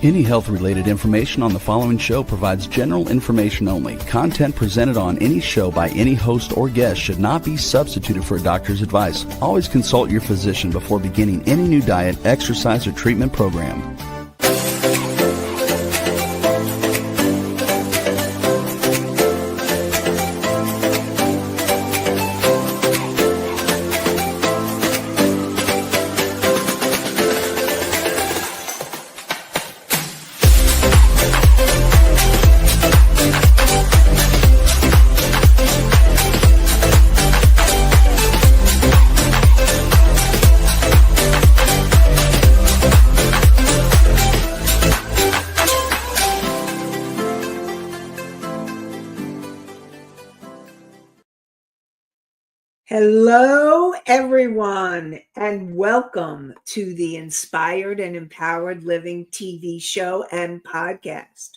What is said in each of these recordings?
Any health-related information on the following show provides general information only. Content presented on any show by any host or guest should not be substituted for a doctor's advice. Always consult your physician before beginning any new diet, exercise, or treatment program. Hello, everyone, and welcome to the Inspired and Empowered Living TV show and podcast.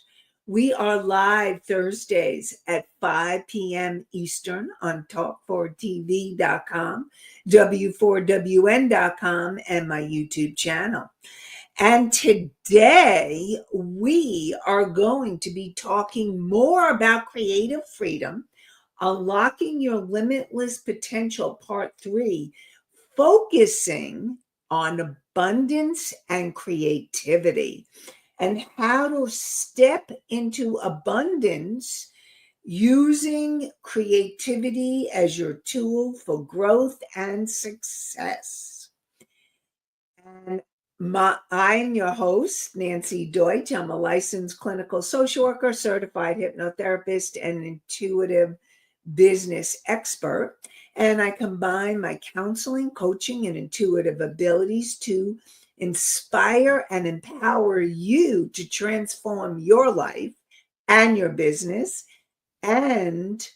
We are live Thursdays at 5 p.m. Eastern on talk4tv.com, w4wn.com, and my YouTube channel. And today we are going to be talking more about creative freedom, Unlocking Your Limitless Potential, Part 3, focusing on abundance and creativity, and how to step into abundance using creativity as your tool for growth and success. And I'm your host, Nancy Deutsch. I'm a licensed clinical social worker, certified hypnotherapist, and intuitive business expert, and I combine my counseling, coaching, and intuitive abilities to inspire and empower you to transform your life and your business. And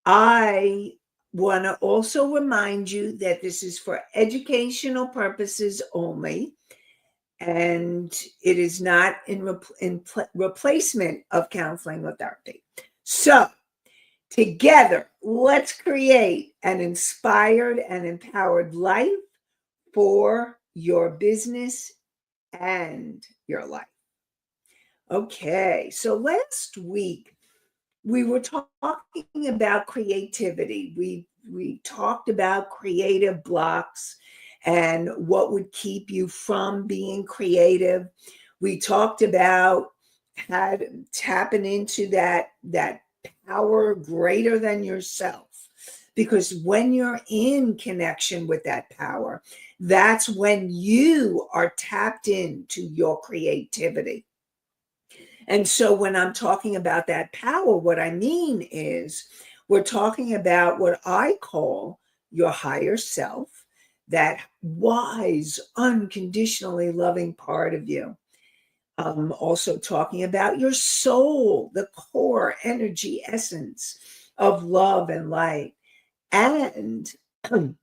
I want to also remind you that this is for educational purposes only, and it is not in replacement of counseling or therapy. So together, let's create an inspired and empowered life for your business and your life. Okay, so last week we were talking about creativity. We talked about creative blocks and what would keep you from being creative. We talked about how to tap into that power greater than yourself, because when you're in connection with that power, that's when you are tapped into your creativity. And so when I'm talking about that power, what I mean is we're talking about what I call your higher self, that wise, unconditionally loving part of you. Also talking about your soul, the core energy essence of love and light, and and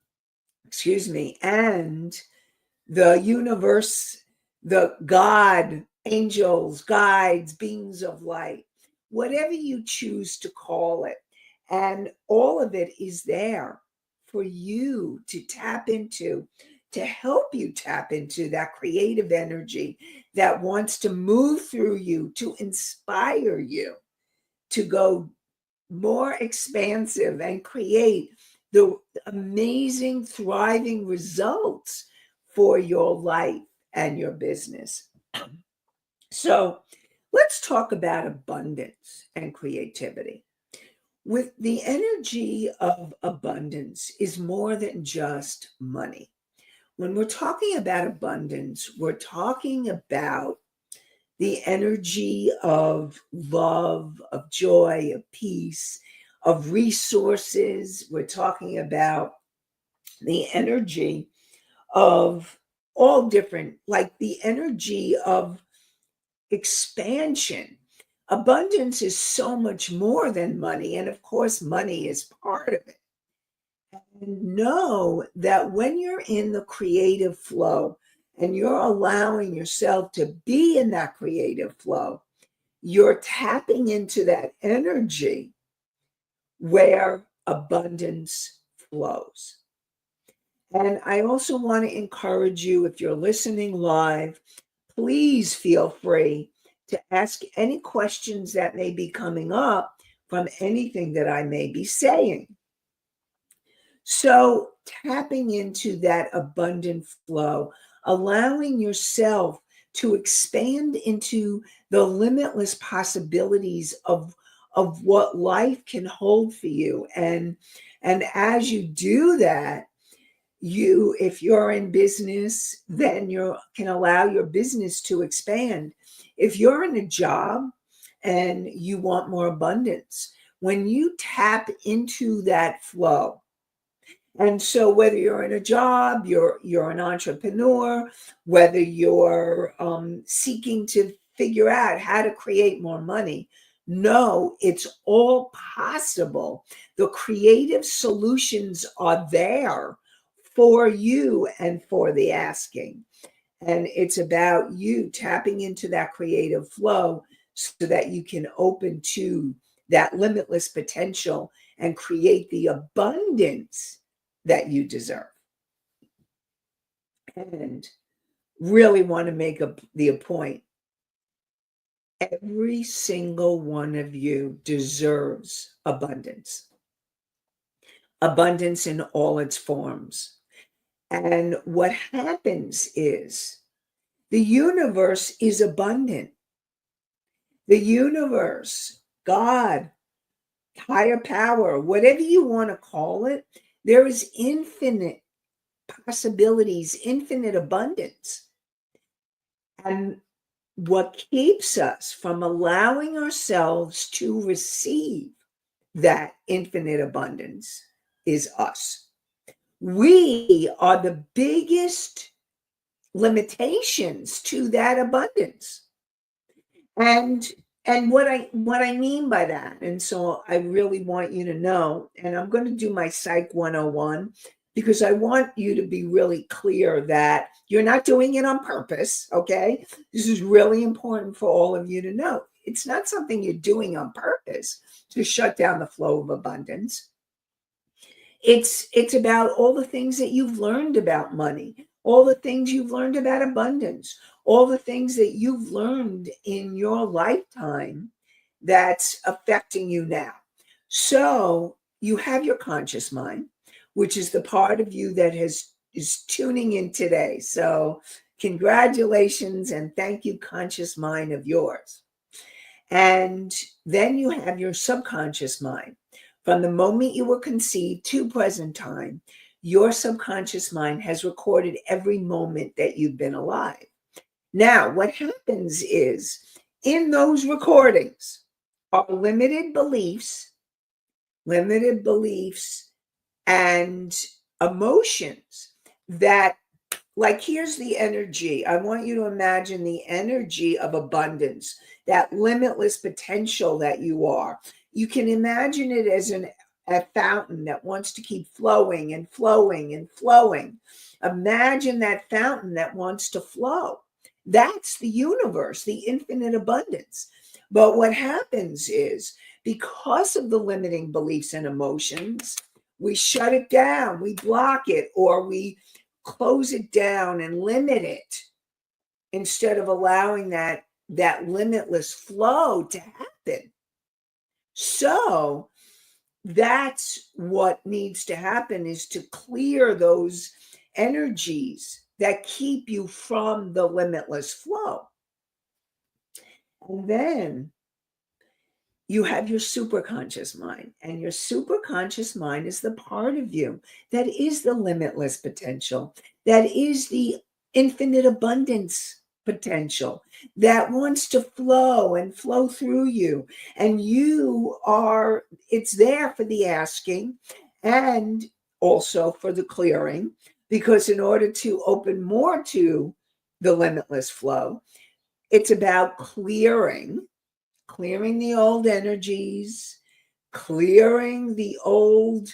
the universe, the God, angels, guides, beings of light, whatever you choose to call it. And all of it is there for you to tap into, to help you tap into that creative energy that wants to move through you, to inspire you to go more expansive and create the amazing, thriving results for your life and your business. So let's talk about abundance and creativity. With the energy of abundance is more than just money. When we're talking about abundance, we're talking about the energy of love, of joy, of peace, of resources. We're talking about the energy of all different, like the energy of expansion. Abundance is so much more than money. And of course, money is part of it. And know that when you're in the creative flow and you're allowing yourself to be in that creative flow, you're tapping into that energy where abundance flows. And I also want to encourage you, if you're listening live, please feel free to ask any questions that may be coming up from anything that I may be saying. So, tapping into that abundant flow, allowing yourself to expand into the limitless possibilities of what life can hold for you. And as you do that, if you're in business, then you can allow your business to expand. If you're in a job and you want more abundance, when you tap into that flow, and so whether you're in a job, you're an entrepreneur, whether you're seeking to figure out how to create more money, no, it's all possible. The creative solutions are there for you and for the asking. And it's about you tapping into that creative flow so that you can open to that limitless potential and create the abundance that you deserve. And really want to make the point. Every single one of you deserves abundance. Abundance in all its forms. And what happens is the universe is abundant. The universe, God, higher power, whatever you want to call it, there is infinite possibilities, infinite abundance. And what keeps us from allowing ourselves to receive that infinite abundance is us. We are the biggest limitations to that abundance. And what I mean by that, and so I really want you to know, and I'm going to do my Psych 101 because I want you to be really clear that you're not doing it on purpose, okay? This is really important for all of you to know. It's not something you're doing on purpose to shut down the flow of abundance. It's about all the things that you've learned about money, all the things you've learned about abundance, all the things that you've learned in your lifetime that's affecting you now. So you have your conscious mind, which is the part of you that is tuning in today. So congratulations and thank you, conscious mind of yours. And then you have your subconscious mind. From the moment you were conceived to present time, your subconscious mind has recorded every moment that you've been alive. Now, what happens is in those recordings are limited beliefs and emotions that, like, here's the energy. I want you to imagine the energy of abundance, that limitless potential that you are. You can imagine it as a fountain that wants to keep flowing and flowing and flowing. Imagine that fountain that wants to flow. That's the universe, the infinite abundance. But what happens is because of the limiting beliefs and emotions, we shut it down, we block it, or we close it down and limit it instead of allowing that limitless flow to happen. So that's what needs to happen, is to clear those energies that keep you from the limitless flow. And then you have your superconscious mind, and your superconscious mind is the part of you that is the limitless potential, that is the infinite abundance potential, that wants to flow and flow through you. And it's there for the asking and also for the clearing, because in order to open more to the limitless flow, it's about clearing the old energies, clearing the old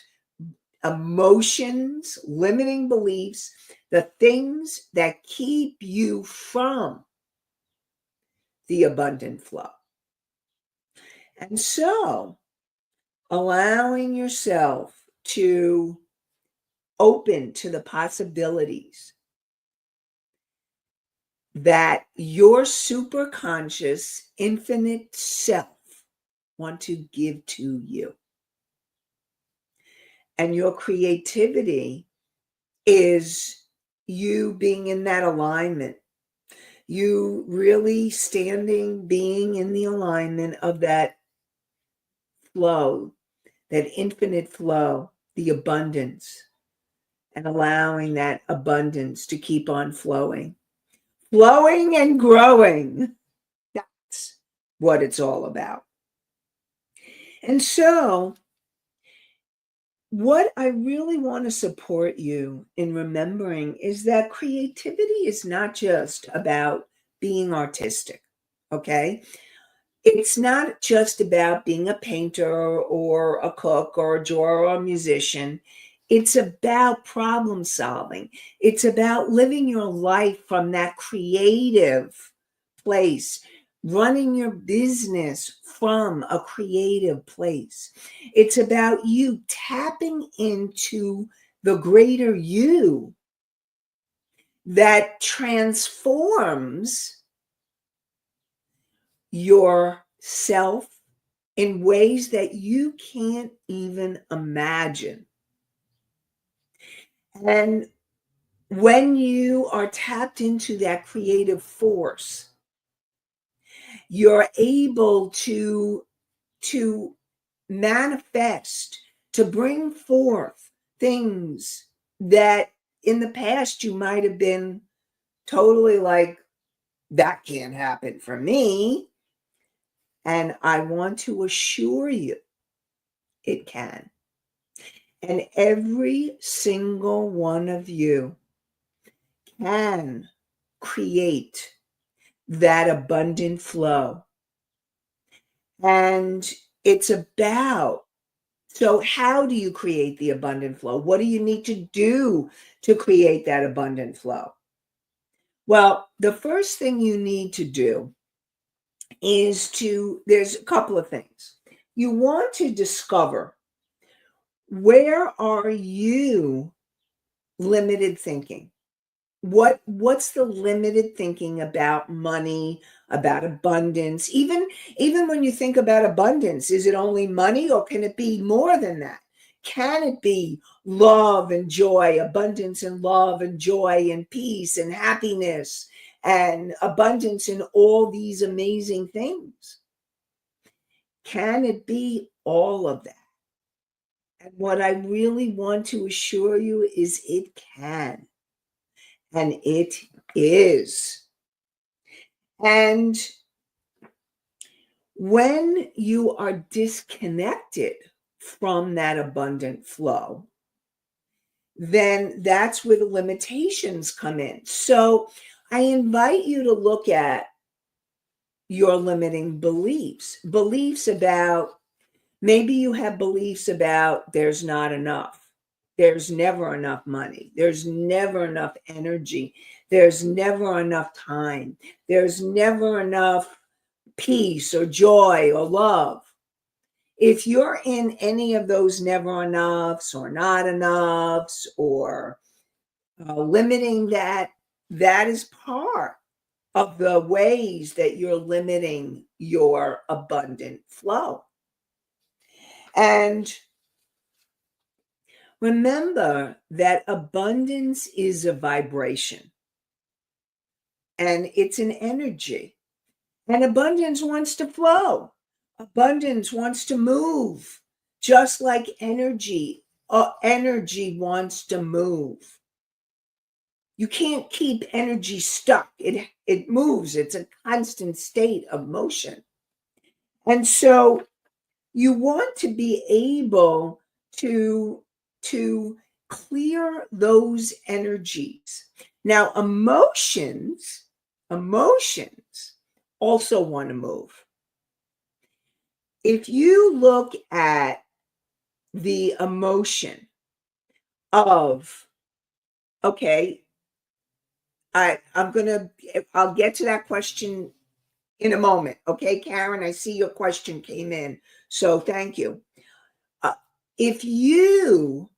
emotions, limiting beliefs, the things that keep you from the abundant flow. And so, allowing yourself to open to the possibilities that your superconscious infinite self want to give to you. And your creativity is you being in that alignment, you really being in the alignment of that flow, that infinite flow, the abundance, and allowing that abundance to keep on flowing and growing. That's what it's all about. And so, what I really want to support you in remembering is that creativity is not just about being artistic, okay? It's not just about being a painter or a cook or a drawer or a musician. It's about problem solving. It's about living your life from that creative place, running your business from a creative place. It's about you tapping into the greater you that transforms yourself in ways that you can't even imagine. And when you are tapped into that creative force, you're able to manifest, to bring forth things that in the past you might have been totally like, that can't happen for me. And I want to assure you it can. And every single one of you can create that abundant flow. And it's about, so how do you create the abundant flow? What do you need to do to create that abundant flow? Well, the first thing you need to do is there's a couple of things. You want to discover, where are you limited thinking? What's the limited thinking about money, about abundance? Even when you think about abundance, is it only money, or can it be more than that? Can it be love and joy, abundance and love and joy and peace and happiness and abundance in all these amazing things? Can it be all of that? And what I really want to assure you is it can. And it is. And when you are disconnected from that abundant flow, then that's where the limitations come in. So I invite you to look at your limiting beliefs about, maybe you have beliefs about there's not enough. There's never enough money. There's never enough energy. There's never enough time. There's never enough peace or joy or love. If you're in any of those never enoughs or not enoughs or limiting that, that is part of the ways that you're limiting your abundant flow. And remember that abundance is a vibration and it's an energy. And abundance wants to flow. Abundance wants to move, just like energy. Energy wants to move. You can't keep energy stuck. It moves. It's a constant state of motion. And so you want to be able to clear those energies. Now, emotions also want to move. If you look at the emotion of, okay, I'll get to that question in a moment. Okay, Karen, I see your question came in. So thank you. If your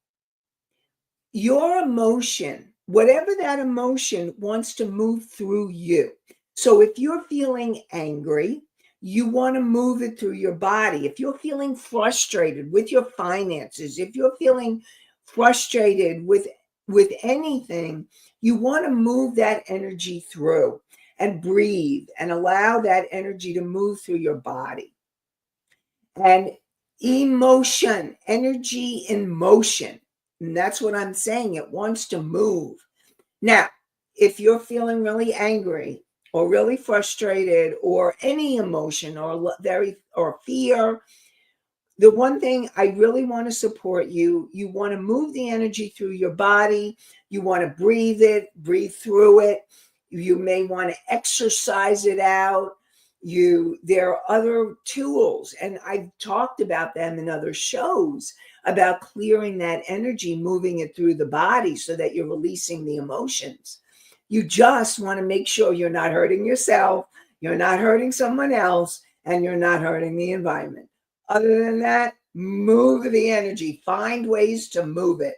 emotion whatever that emotion wants to move through you. So if you're feeling angry, you want to move it through your body. If you're feeling frustrated with your finances, if you're feeling frustrated with anything, you want to move that energy through and breathe and allow that energy to move through your body. And emotion, energy in motion. And that's what I'm saying. It wants to move. Now, if you're feeling really angry or really frustrated or any emotion or fear, the one thing I really want to support you, you want to move the energy through your body. You want to breathe through it. You may want to exercise it out. There are other tools, and I've talked about them in other shows about clearing that energy, moving it through the body so that you're releasing the emotions. You just want to make sure you're not hurting yourself, you're not hurting someone else, and you're not hurting the environment. Other than that, move the energy. Find ways to move it.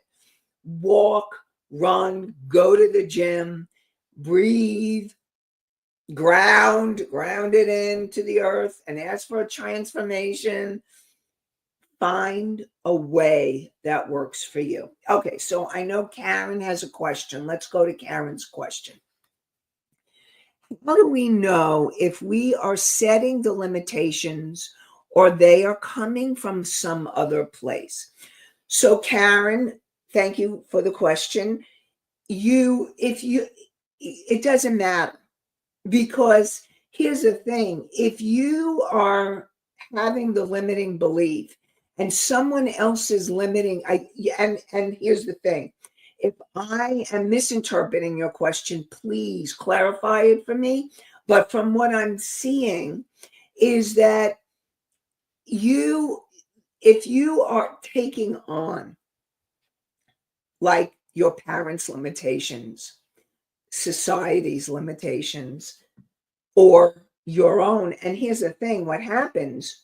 Walk, run, go to the gym, breathe, ground it into the earth and ask for a transformation. Find a way that works for you. Okay, so I know Karen has a question. Let's go to Karen's question. How do we know if we are setting the limitations or they are coming from some other place? So Karen, thank you for the question. It doesn't matter, because here's the thing. If you are having the limiting belief and someone else is limiting, and here's the thing. If I am misinterpreting your question, please clarify it for me. But from what I'm seeing is that if you are taking on like your parents' limitations, society's limitations, or your own. And here's the thing, what happens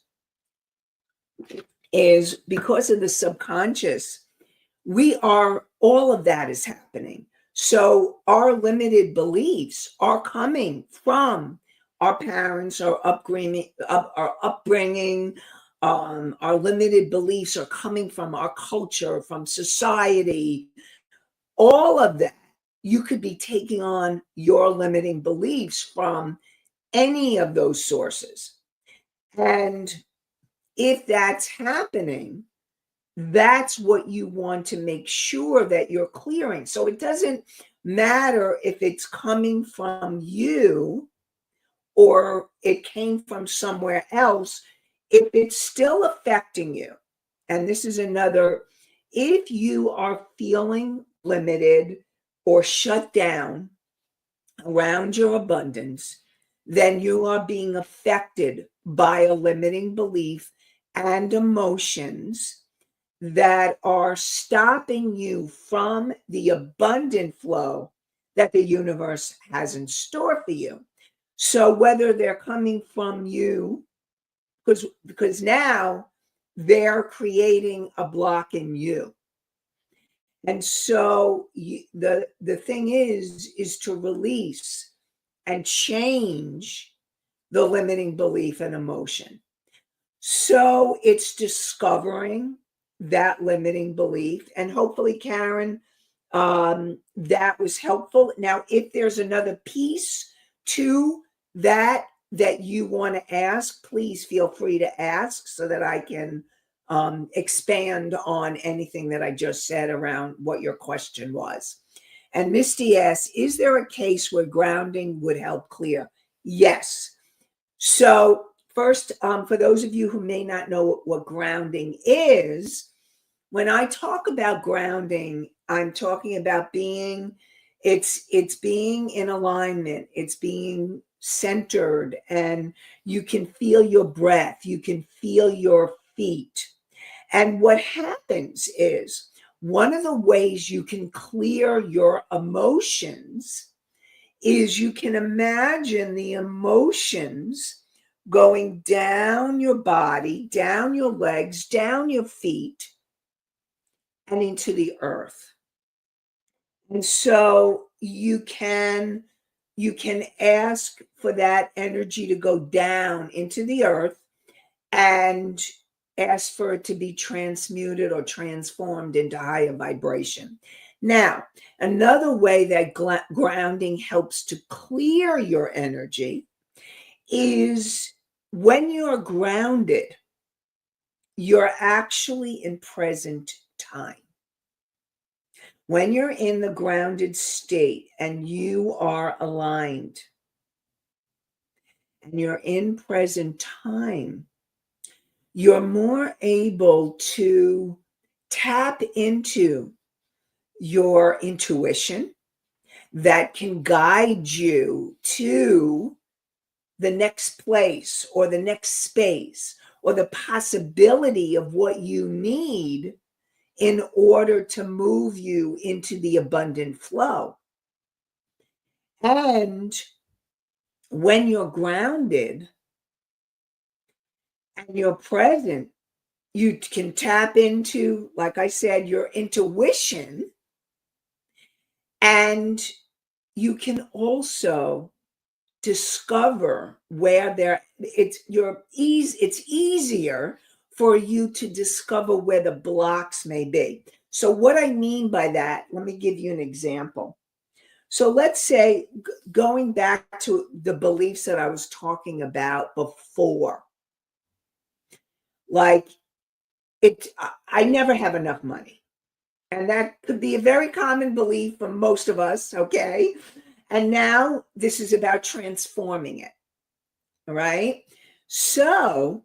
is because of the subconscious, all of that is happening. So our limited beliefs are coming from our parents, our upbringing. Our limited beliefs are coming from our culture, from society, all of that. You could be taking on your limiting beliefs from any of those sources. And if that's happening, that's what you want to make sure that you're clearing. So it doesn't matter if it's coming from you or it came from somewhere else, if it's still affecting you. And this is another, if you are feeling limited or shut down around your abundance, then you are being affected by a limiting belief and emotions that are stopping you from the abundant flow that the universe has in store for you. So whether they're coming from you, because now they're creating a block in you. And so the thing is to release and change the limiting belief and emotion. So it's discovering that limiting belief. And hopefully, Karen, that was helpful. Now, if there's another piece to that you want to ask, please feel free to ask so that I can expand on anything that I just said around what your question was. And Misty asks, is there a case where grounding would help clear? Yes. So first, for those of you who may not know what grounding is, when I talk about grounding, I'm talking about it's being in alignment, it's being centered, and you can feel your breath, you can feel your feet. And what happens is one of the ways you can clear your emotions is you can imagine the emotions going down your body, down your legs, down your feet, and into the earth. And so you can ask for that energy to go down into the earth and ask for it to be transmuted or transformed into higher vibration. Now, another way that grounding helps to clear your energy is when you're grounded, you're actually in present time. When you're in the grounded state and you are aligned and you're in present time, you're more able to tap into your intuition that can guide you to the next place or the next space or the possibility of what you need in order to move you into the abundant flow. And when you're grounded and you're present, you can tap into, like I said, your intuition, and you can also discover where it's easier for you to discover where the blocks may be. So what I mean by that, let me give you an example. So let's say, going back to the beliefs that I was talking about before, like I never have enough money. And that could be a very common belief for most of us, okay? And now this is about transforming it. All right. So,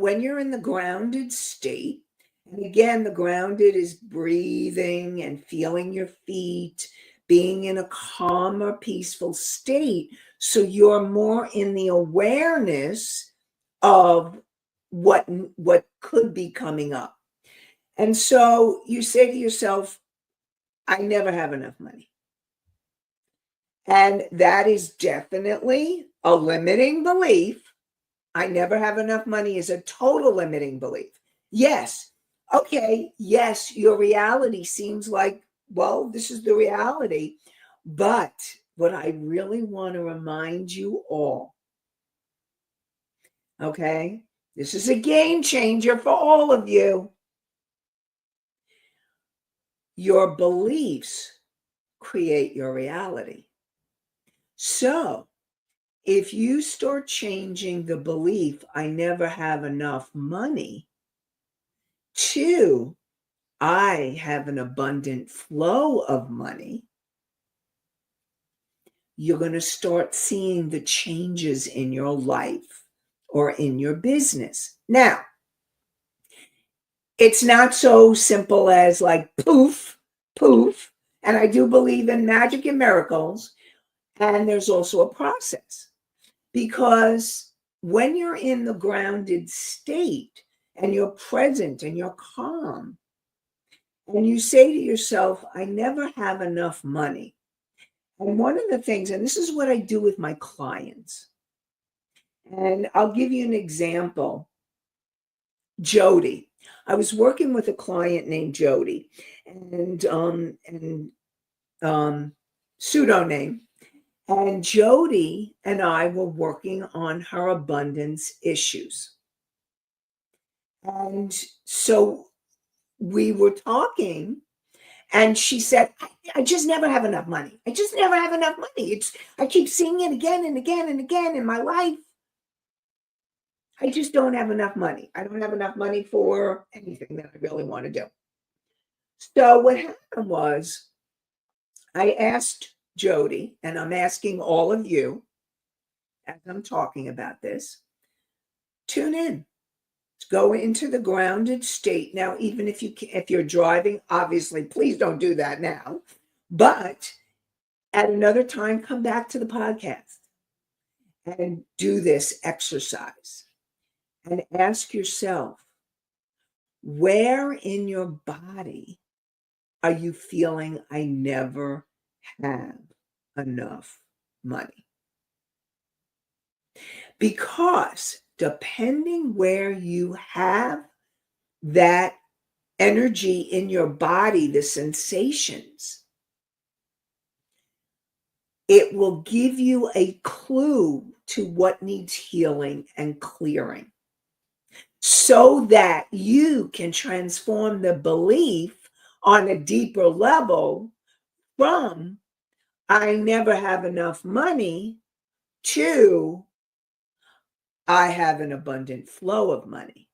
when you're in the grounded state, and again, the grounded is breathing and feeling your feet, being in a calmer, peaceful state. So you're more in the awareness of what could be coming up. And so you say to yourself, I never have enough money. And that is definitely a limiting belief. I never have enough money is a total limiting belief. Yes. Okay. Yes, your reality seems like, well, this is the reality. But what I really want to remind you all, okay, this is a game changer for all of you. Your beliefs create your reality. So if you start changing the belief, I never have enough money, to I have an abundant flow of money, you're going to start seeing the changes in your life or in your business. Now, it's not so simple as like poof, poof. And I do believe in magic and miracles. And there's also a process, because when you're in the grounded state and you're present and you're calm, and you say to yourself, I never have enough money. And one of the things, and this is what I do with my clients, and I'll give you an example. Jody. I was working with a client named Jody, and pseudonym. And Jody and I were working on her abundance issues. And so we were talking, and she said, I just never have enough money. I just never have enough money. I keep seeing it again and again and again in my life. I just don't have enough money. I don't have enough money for anything that I really want to do. So what happened was, I asked Jody, and I'm asking all of you as I'm talking about this, tune in. Go into the grounded state. Now, even if you're driving, obviously, please don't do that now. But at another time, come back to the podcast and do this exercise and ask yourself, where in your body are you feeling I never have enough money? Because depending where you have that energy in your body, the sensations, it will give you a clue to what needs healing and clearing so that you can transform the belief on a deeper level from I never have enough money to I have an abundant flow of money.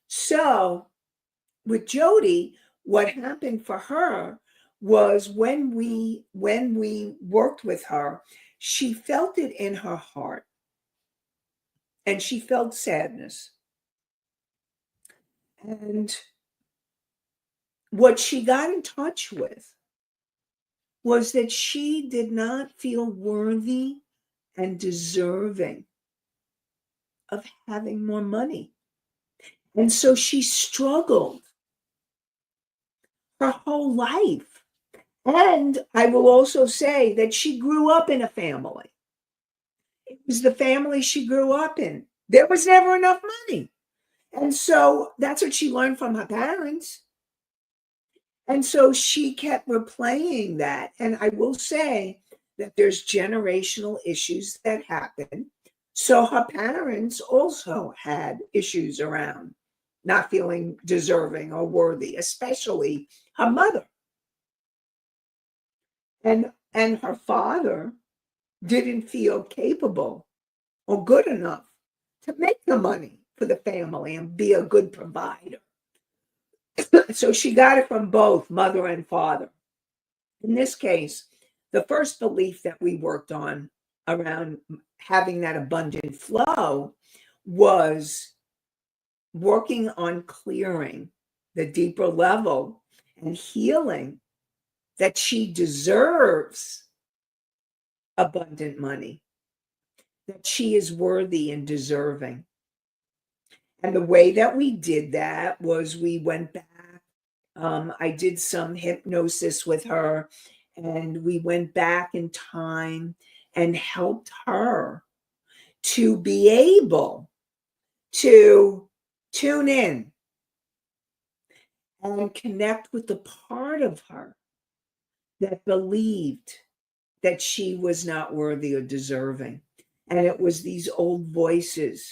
So with Jody, what happened for her was when we worked with her, she felt it in her heart and she felt sadness. And what she got in touch with was that she did not feel worthy and deserving of having more money. And so she struggled her whole life. And I will also say that she grew up in a family. It was the family she grew up in. There was never enough money. And so that's what she learned from her parents. And so she kept replaying that. And I will say that there's generational issues that happen. So her parents also had issues around not feeling deserving or worthy, especially her mother. And her father didn't feel capable or good enough to make the money for the family and be a good provider. So she got it from both mother and father. In this case, the first belief that we worked on around having that abundant flow was working on clearing the deeper level and healing that she deserves abundant money, that she is worthy and deserving. And the way that we did that was we went back. I did some hypnosis with her, and we went back in time and helped her to be able to tune in and connect with the part of her that believed that she was not worthy or deserving. And it was these old voices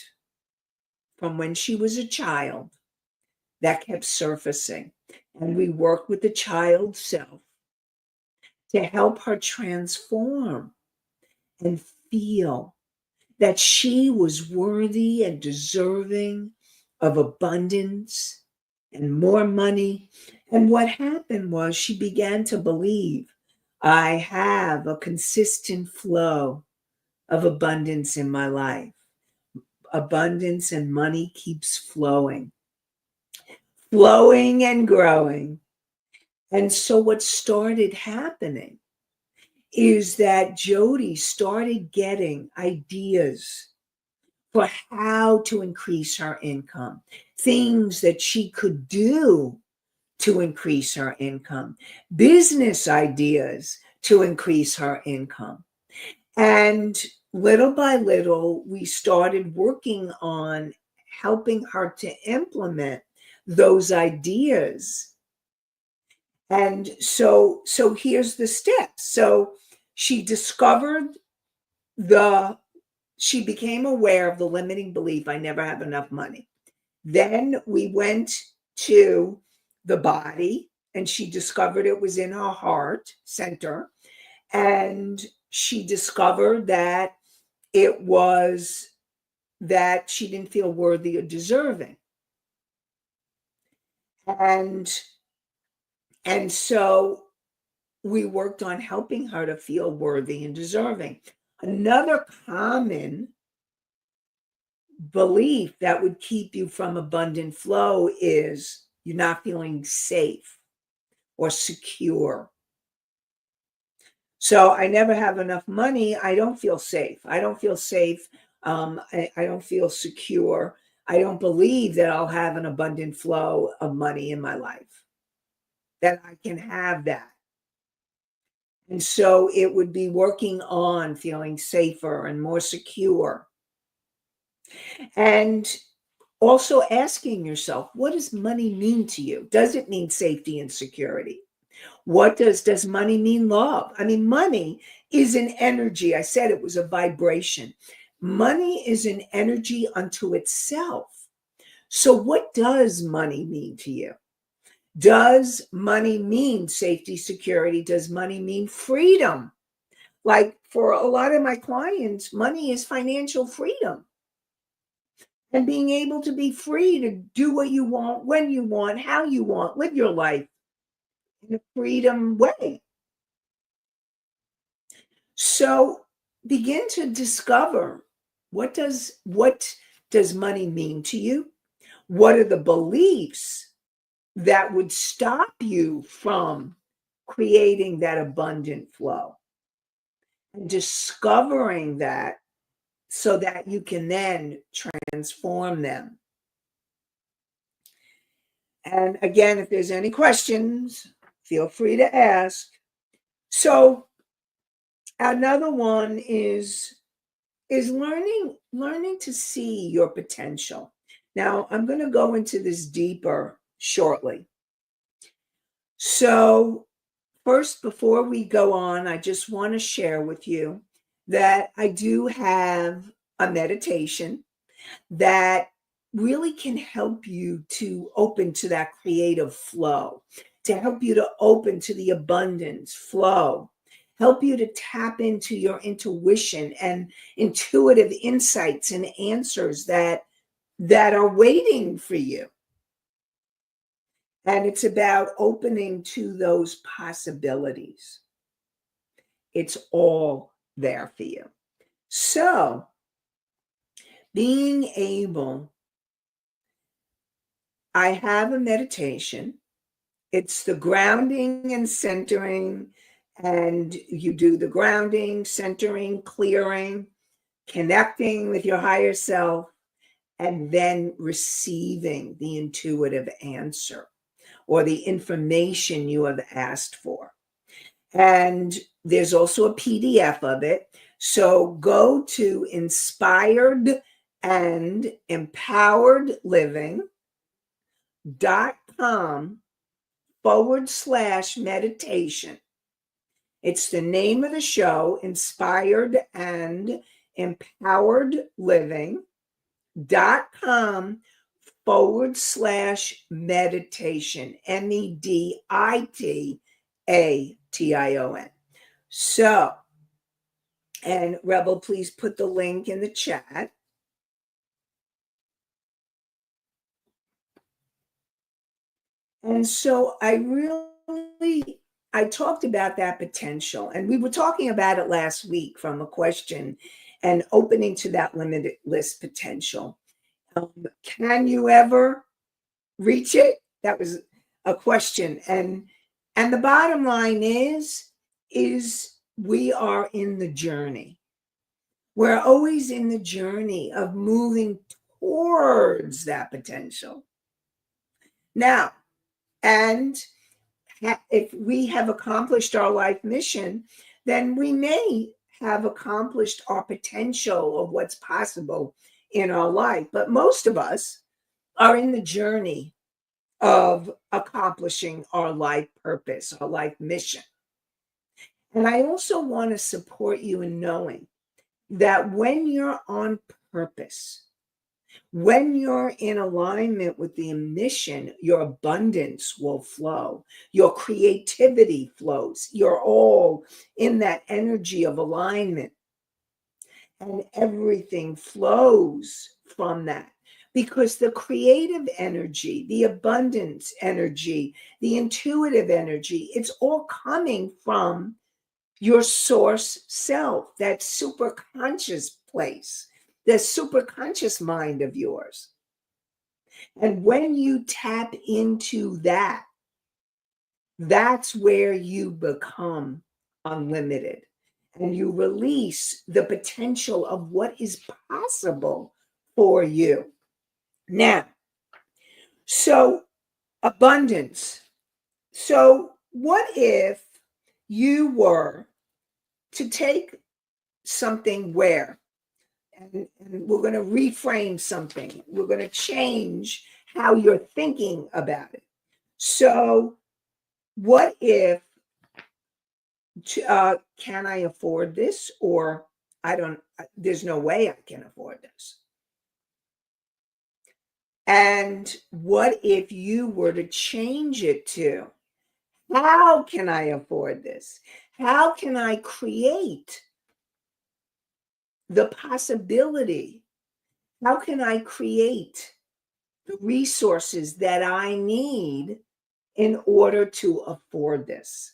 from when she was a child that kept surfacing. And we worked with the child self to help her transform and feel that she was worthy and deserving of abundance and more money. And what happened was she began to believe I have a consistent flow of abundance in my life. Abundance and money keeps flowing, flowing and growing. And so what started happening is that Jody started getting ideas for how to increase her income, things that she could do to increase her income, business ideas to increase her income. And little by little, we started working on helping her to implement those ideas. And so here's the steps. So she discovered she became aware of the limiting belief, I never have enough money. Then we went to the body and she discovered it was in her heart center. And she discovered that it was that she didn't feel worthy or deserving. And so we worked on helping her to feel worthy and deserving. Another common belief that would keep you from abundant flow is you're not feeling safe or secure. So I never have enough money. I don't feel safe. I don't feel safe. I don't feel secure. I don't believe that I'll have an abundant flow of money in my life, that I can have that. And so it would be working on feeling safer and more secure. And Also asking yourself, what does money mean to you? Does it mean safety and security? What does money mean love? I mean, money is an energy. I said it was a vibration. Money is an energy unto itself. So what does money mean to you? Does money mean safety, security? Does money mean freedom? Like for a lot of my clients, money is financial freedom and being able to be free to do what you want, when you want, how you want, live your life in a freedom way. So begin to discover what does money mean to you? What are the beliefs that would stop you from creating that abundant flow? And discovering that so that you can then transform them. And again, if there's any questions, feel free to ask. So another one is learning to see your potential. Now, I'm going to go into this deeper shortly. So, first, before we go on, I just want to share with you that I do have a meditation that really can help you to open to that creative flow, to help you to open to the abundance flow, help you to tap into your intuition and intuitive insights and answers that are waiting for you. And it's about opening to those possibilities. It's all there for you. So, being able, I have a meditation. It's the grounding and centering, and you do the grounding, centering, clearing, connecting with your higher self, and then receiving the intuitive answer or the information you have asked for. And there's also a PDF of it. So go to inspiredandempoweredliving.com/meditation. It's the name of the show, Inspired and Empowered Living.com/meditation. MEDITATION. So, and Rebel, please put the link in the chat. And so I talked about that potential, and we were talking about it last week from a question and opening to that limitless potential. Can you ever reach it? That was a question. And the bottom line is we are in the journey. We're always in the journey of moving towards that potential. Now, and if we have accomplished our life mission, then we may have accomplished our potential of what's possible in our life. But most of us are in the journey of accomplishing our life purpose, our life mission. And I also want to support you in knowing that when you're on purpose, when you're in alignment with the mission, your abundance will flow. Your creativity flows. You're all in that energy of alignment. And everything flows from that. Because the creative energy, the abundance energy, the intuitive energy, it's all coming from your source self, that super conscious place, the super conscious mind of yours. And when you tap into that, that's where you become unlimited and you release the potential of what is possible for you. Now, so abundance. So, what if you were to take something where, and we're going to reframe something. We're going to change how you're thinking about it. So, what if, can I afford this? Or there's no way I can afford this. And what if you were to change it to, how can I afford this? How can I create the possibility? How can I create the resources that I need in order to afford this?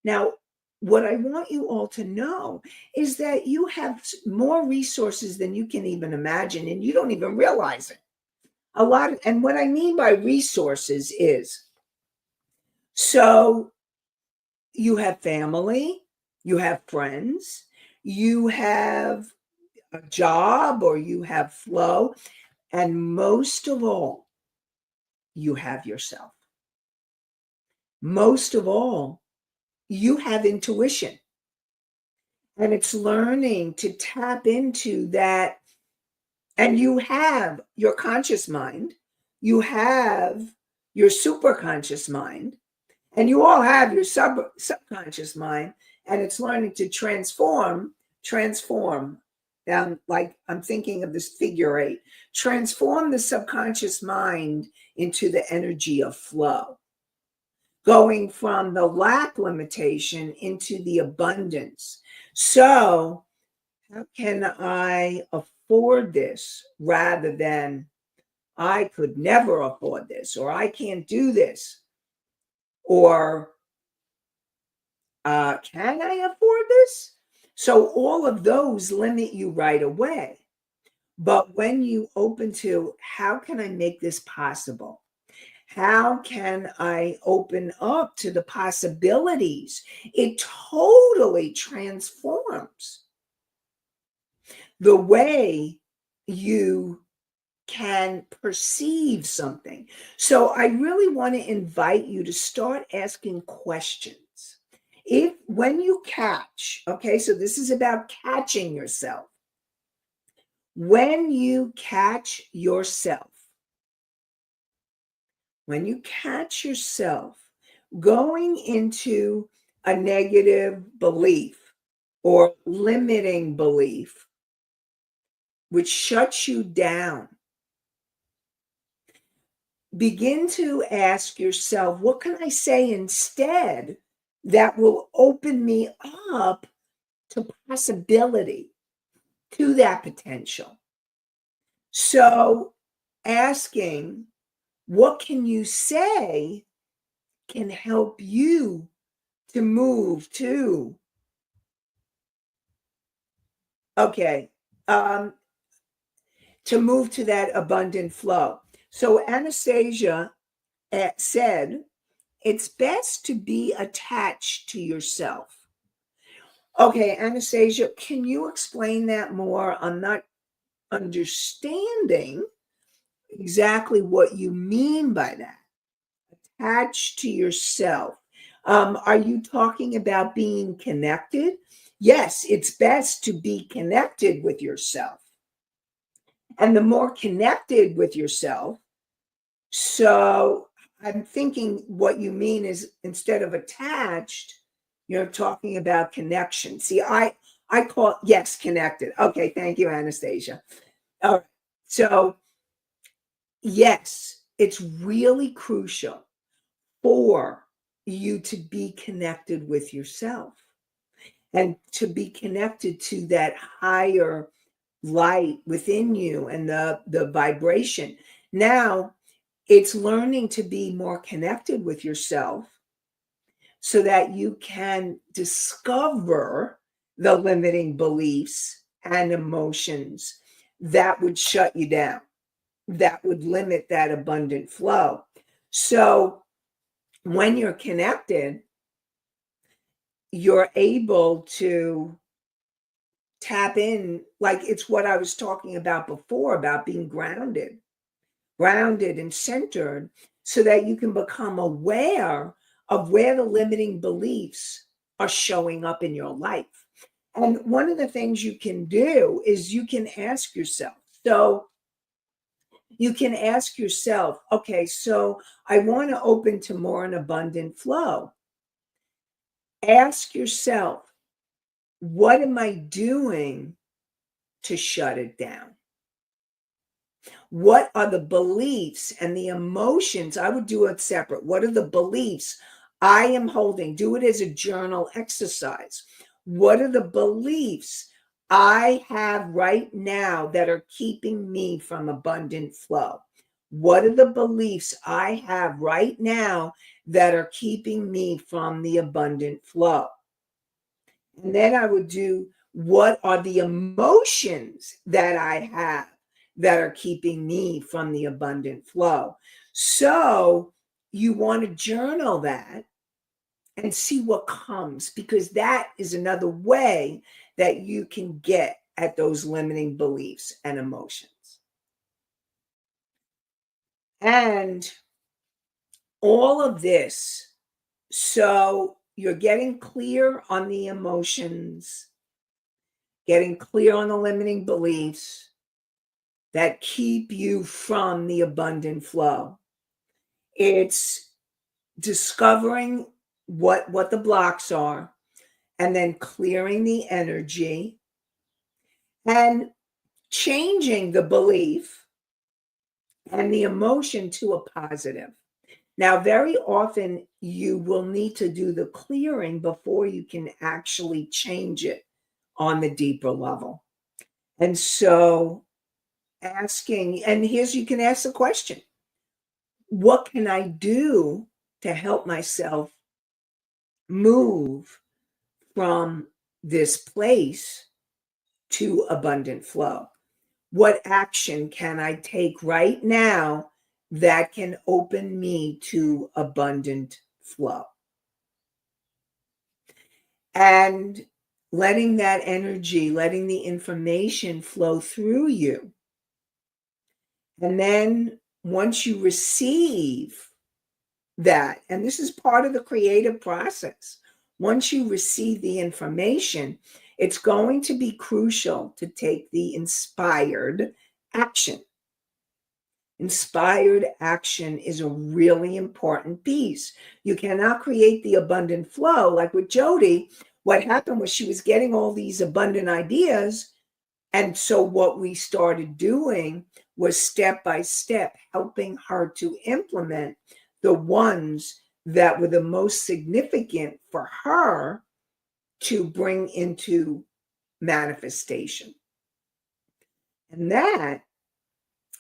Now, what I want you all to know is that you have more resources than you can even imagine, and you don't even realize it. And what I mean by resources is, so you have family, you have friends, you have a job, or you have flow, and most of all, you have yourself. Most of all, you have intuition. And it's learning to tap into that. And you have your conscious mind, you have your superconscious mind, and you all have your subconscious mind. And it's learning to transform. Like I'm thinking of this figure 8, transform the subconscious mind into the energy of flow, going from the lack limitation into the abundance. So, how can I afford this, rather than I could never afford this, or I can't do this, or can I afford this? So all of those limit you right away. But when you open to, how can I make this possible? How can I open up to the possibilities? It totally transforms the way you can perceive something. So I really want to invite you to start asking questions. When you catch, okay, so this is about catching yourself. When you catch yourself, going into a negative belief or limiting belief, which shuts you down, begin to ask yourself, what can I say instead that will open me up to possibility, to that potential? So asking, what can you say can help you to move to, okay, to move to that abundant flow. So Anastasia said, it's best to be attached to yourself. Okay, Anastasia, can you explain that more? I'm not understanding exactly what you mean by that. Attached to yourself. Are you talking about being connected? Yes, it's best to be connected with yourself. And the more connected with yourself, so I'm thinking what you mean is, instead of attached, you're talking about connection. See, I call, yes, connected. Okay, thank you, Anastasia. All right. So, yes, it's really crucial for you to be connected with yourself and to be connected to that higher light within you and the vibration. Now, it's learning to be more connected with yourself so that you can discover the limiting beliefs and emotions that would shut you down, that would limit that abundant flow. So when you're connected, you're able to tap in, like it's what I was talking about before, about being grounded and centered, so that you can become aware of where the limiting beliefs are showing up in your life. And one of the things you can do is you can ask yourself. So you can ask yourself, okay, so I want to open to more an abundant flow. Ask yourself, what am I doing to shut it down? What are the beliefs and the emotions? I would do it separate. What are the beliefs I am holding? Do it as a journal exercise. What are the beliefs I have right now that are keeping me from abundant flow? What are the beliefs I have right now that are keeping me from the abundant flow? And then I would do, what are the emotions that I have that are keeping me from the abundant flow? So you want to journal that and see what comes, because that is another way that you can get at those limiting beliefs and emotions. And all of this, so you're getting clear on the emotions, getting clear on the limiting beliefs that keep you from the abundant flow. It's discovering what the blocks are, and then clearing the energy and changing the belief and the emotion to a positive. Now, very often you will need to do the clearing before you can actually change it on the deeper level. And so asking, and here's, you can ask the question, what can I do to help myself move from this place to abundant flow? What action can I take right now that can open me to abundant flow? And letting that energy, letting the information flow through you. And then once you receive that, and this is part of the creative process, once you receive the information, it's going to be crucial to take the inspired action. Inspired action is a really important piece. You cannot create the abundant flow. Like with Jody, what happened was she was getting all these abundant ideas. And so what we started doing was step by step helping her to implement the ones that were the most significant for her to bring into manifestation. And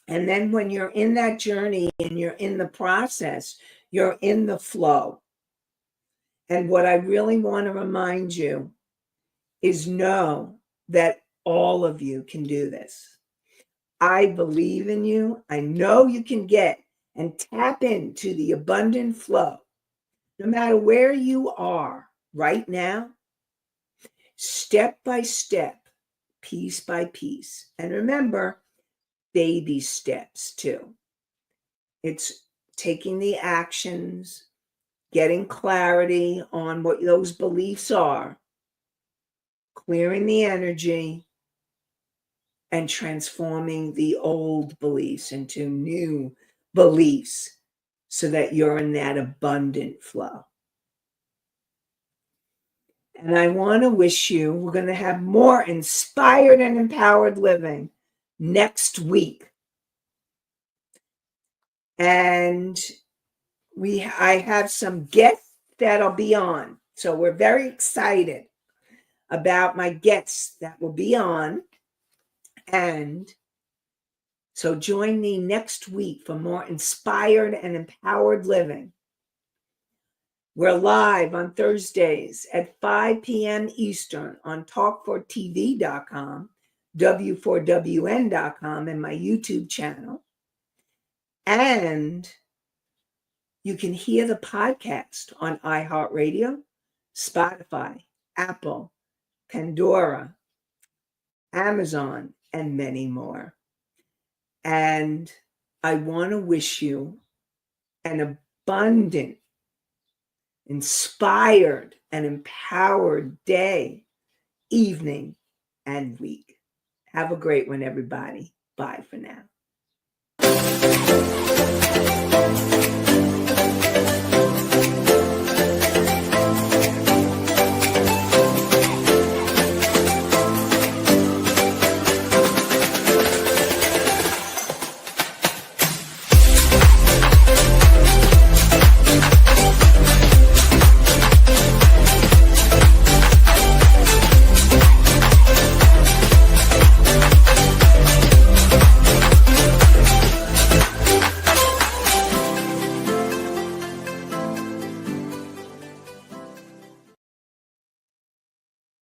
then when you're in that journey and you're in the process, you're in the flow. And what I really want to remind you is know that all of you can do this. I believe in you. I know you can get and tap into the abundant flow, no matter where you are right now, step by step, piece by piece. And remember, baby steps too. It's taking the actions, getting clarity on what those beliefs are, clearing the energy, and transforming the old beliefs into new beliefs so that you're in that abundant flow. And I want to wish you, we're going to have more inspired and empowered living next week. And I have some guests that'll be on. So we're very excited about my guests that will be on. And so join me next week for more inspired and empowered living. We're live on Thursdays at 5 p.m. Eastern on talk4tv.com, w4wn.com, and my YouTube channel. And you can hear the podcast on iHeartRadio, Spotify, Apple, Pandora, Amazon, and many more. And I want to wish you an abundant, inspired, and empowered day evening, and week. Have a great one, everybody. Bye for now.